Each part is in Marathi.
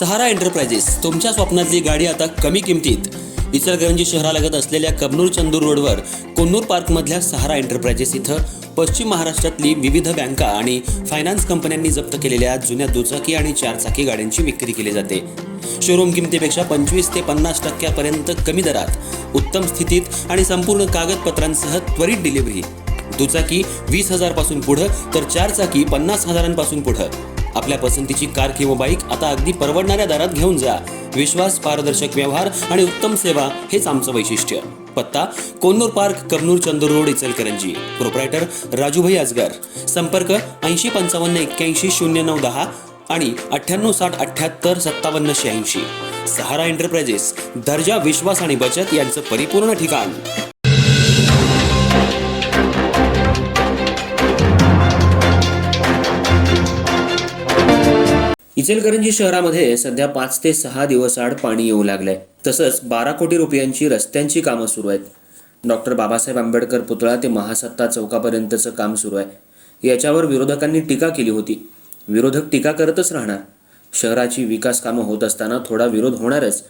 सहारा एंटरप्राइजेस, तुमच्या स्वप्नातली गाडी आता कमी किमतीत. इचलकरंजी शहरालगत असलेल्या कबनूर चंदूर रोडवर कोन्नूर पार्कमधल्या सहारा एंटरप्राइजेस इथं पश्चिम महाराष्ट्रातली विविध बँका आणि फायनान्स कंपन्यांनी जप्त केलेल्या जुन्या दुचाकी आणि चारचाकी गाड्यांची विक्री केली जाते. शोरूम किमतीपेक्षा 25 ते 50% कमी दरात, उत्तम स्थितीत आणि संपूर्ण कागदपत्रांसह त्वरित डिलिव्हरी. दुचाकी 20,000 पासून पुढं तर चारचाकी 50,000 पुढं. आपल्या पसंतीची कार किंवा बाईक आता अगदी परवडणाऱ्या दरात घेऊन जा. विश्वास, पारदर्शक व्यवहार आणि उत्तम सेवा हेच आमचं वैशिष्ट्य. पत्ता Konnur park, Kabnur Chandur road, Ichalkaranji. Proprietor Rajubhai Ajgar. संपर्क 8055810910 आणि 9860785786. सहारा एंटरप्राइजेस, दर्जा, विश्वास आणि बचत यांचं परिपूर्ण ठिकाण. इचलकरंजी शहरामध्ये सध्या 5 ते 6 दिवस आड पाणी येऊ लागलंय. तसंच 12 कोटी रुपयांची रस्त्यांची कामं सुरू आहेत. डॉक्टर बाबासाहेब आंबेडकर पुतळा ते महासत्ता चौकापर्यंतचं काम सुरू आहे. याच्यावर विरोधकांनी टीका केली होती. विरोधक टीका करतच राहणार. शहराची विकास कामं होत असताना थोडा विरोध होणारच.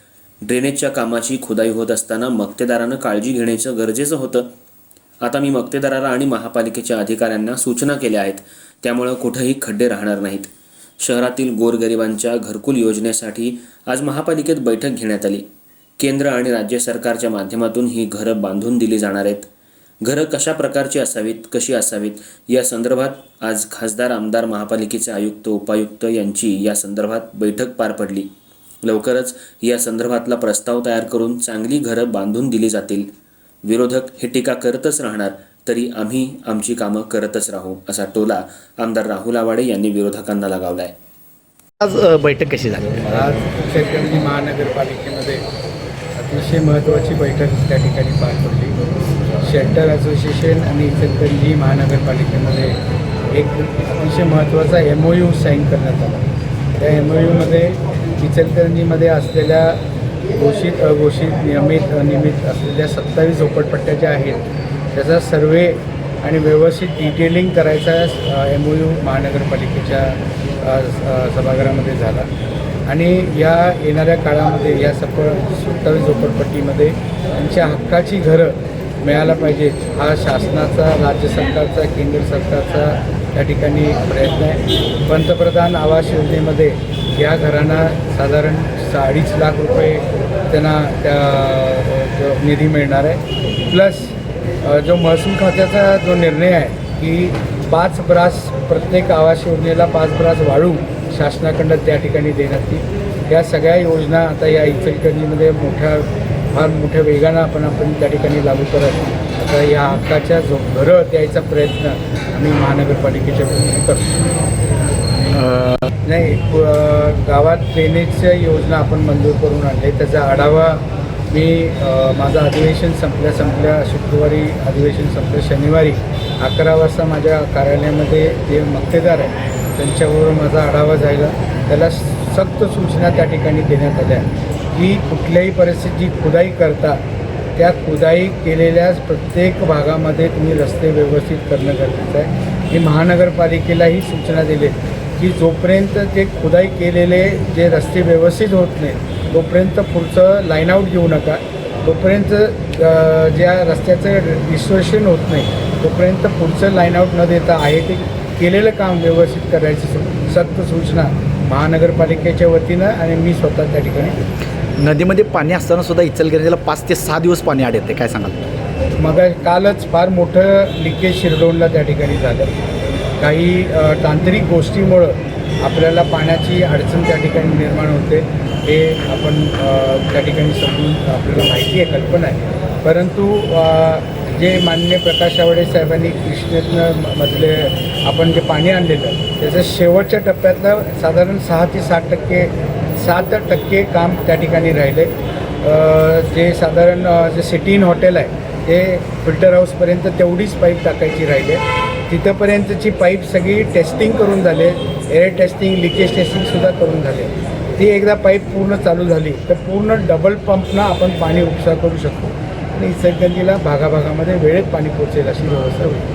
ड्रेनेजच्या कामाची खुदाई होत असताना मक्तेदारानं काळजी घेण्याचं गरजेचं होतं. आता मी मक्तेदाराला आणि महापालिकेच्या अधिकाऱ्यांना सूचना केल्या आहेत. त्यामुळं कुठंही खड्डे राहणार नाहीत. शहरातील गोरगरिबांच्या घरकुल योजनेसाठी आज महापालिकेत बैठक घेण्यात आली. केंद्र आणि राज्य सरकारच्या माध्यमातून ही घरं बांधून दिली जाणार आहेत. घरं कशा प्रकारची असावीत, कशी असावीत या संदर्भात आज खासदार, आमदार, महापालिकेचे आयुक्त, उपायुक्त यांची या संदर्भात बैठक पार पडली. लवकरच या संदर्भातला प्रस्ताव तयार करून चांगली घरं बांधून दिली जातील. विरोधक हे टीका करतच राहणार, तरी आम्ही आमची कामं करतच राहू, असा टोला आमदार राहुल आवाडे यांनी विरोधकांना लगावलाय. आज बैठक कशी झाली? आज इचलकरंजी महानगरपालिकेमध्ये अतिशय महत्त्वाची बैठक त्या ठिकाणी पार पडली. शेल्टर असोसिएशन आणि इचलकरंजी महानगरपालिकेमध्ये एक अतिशय महत्त्वाचा MOU साईन करण्यात आला. त्या MOUमध्ये इचलकरंजीमध्ये असलेल्या घोषित, अघोषित, नियमित, अनियमित असलेल्या 27 झोपडपट्ट्या ज्या आहेत त्याचा सर्वे आणि व्यवस्थित डिटेलिंग करायचा MOU महानगरपालिकेच्या सभागृहामध्ये झाला. आणि या येणाऱ्या काळामध्ये या 27 झोपडपट्टीमध्ये त्यांच्या हक्काची घरं मिळायला पाहिजेत, हा शासनाचा, राज्य सरकारचा, केंद्र सरकारचा त्या ठिकाणी प्रयत्न आहे. पंतप्रधान आवास योजनेमध्ये या घरांना साधारण 2.5 लाख रुपये त्यांना त्या निधी मिळणार आहे. प्लस जो महसूल खात्याचा जो निर्णय आहे की 5 ब्रास प्रत्येक आवास योजनेला 5 ब्रास वाळू शासनाकडं त्या ठिकाणी देण्यात येईल. या सगळ्या योजना आता या इचलकरंजीमध्ये फार मोठ्या वेगानं आपण त्या ठिकाणी लागू करत आता या हक्काच्या जो घरं द्यायचा प्रयत्न आम्ही महानगरपालिकेच्या वतीने करतो. नाही, गावात ड्रेनेजच्या योजना आपण मंजूर करून आणले. त्याचा आढावा मी माझं अधिवेशन संपल्या शुक्रवारी अधिवेशन संपलं, शनिवारी 11 वाजता माझ्या कार्यालयामध्ये जे मक्तेदार आहे त्यांच्याबरोबर माझा आढावा झाला. त्याला सक्त सूचना त्या ठिकाणी देण्यात आल्या की कुठल्याही परिस्थितीत खुदाई करता त्या खुदाई केलेल्या प्रत्येक भागामध्ये तुम्ही रस्ते व्यवस्थित करणं गरजेचं आहे. मी महानगरपालिकेलाही सूचना दिली की जोपर्यंत ते खुदाई केलेले जे रस्ते व्यवस्थित होत नाही तोपर्यंत पुढचं लाईन आऊट घेऊ नका. तोपर्यंत ज्या रस्त्याचं डिस्टॉर्शन होत नाही तोपर्यंत पुढचं लाईन आऊट न देता आहे ते केलेलं काम व्यवस्थित करायची सक्त सूचना महानगरपालिकेच्या वतीनं आणि मी स्वतः त्या ठिकाणी. नदीमध्ये पाणी असताना सुद्धा इचलकरंजीला 5 ते 6 दिवस पाणी आड येते, काय सांगाल? मग कालच फार मोठं लिकेज शिरडोनला त्या ठिकाणी झालं. काही तांत्रिक गोष्टीमुळं आपल्याला पाण्याची अडचण त्या ठिकाणी निर्माण होते. हे आपण त्या ठिकाणी समजून आपल्याला माहिती आहे, कल्पना आहे. परंतु जे माननीय प्रकाश आवाडे साहेबांनी कृष्णेतनं आपण जे पाणी आणलेलं त्याचं शेवटच्या टप्प्यातलं साधारण 6 ते 7% काम त्या ठिकाणी राहिले. जे साधारण जे सिटी इन हॉटेल आहे ते फिल्टर हाऊसपर्यंत तेवढीच पाईप टाकायची राहिले. तिथंपर्यंतची पाईप सगळी टेस्टिंग करून झाले, एअर टेस्टिंग, लिकेज टेस्टिंगसुद्धा करून झाले. ती एकदा पाईप पूर्ण चालू झाली तर पूर्ण डबल पंपनं आपण पाणी उपसा करू शकतो आणि इचलकरंजीला भागाभागामध्ये वेळेत पाणी पोचेल अशी व्यवस्था होईल.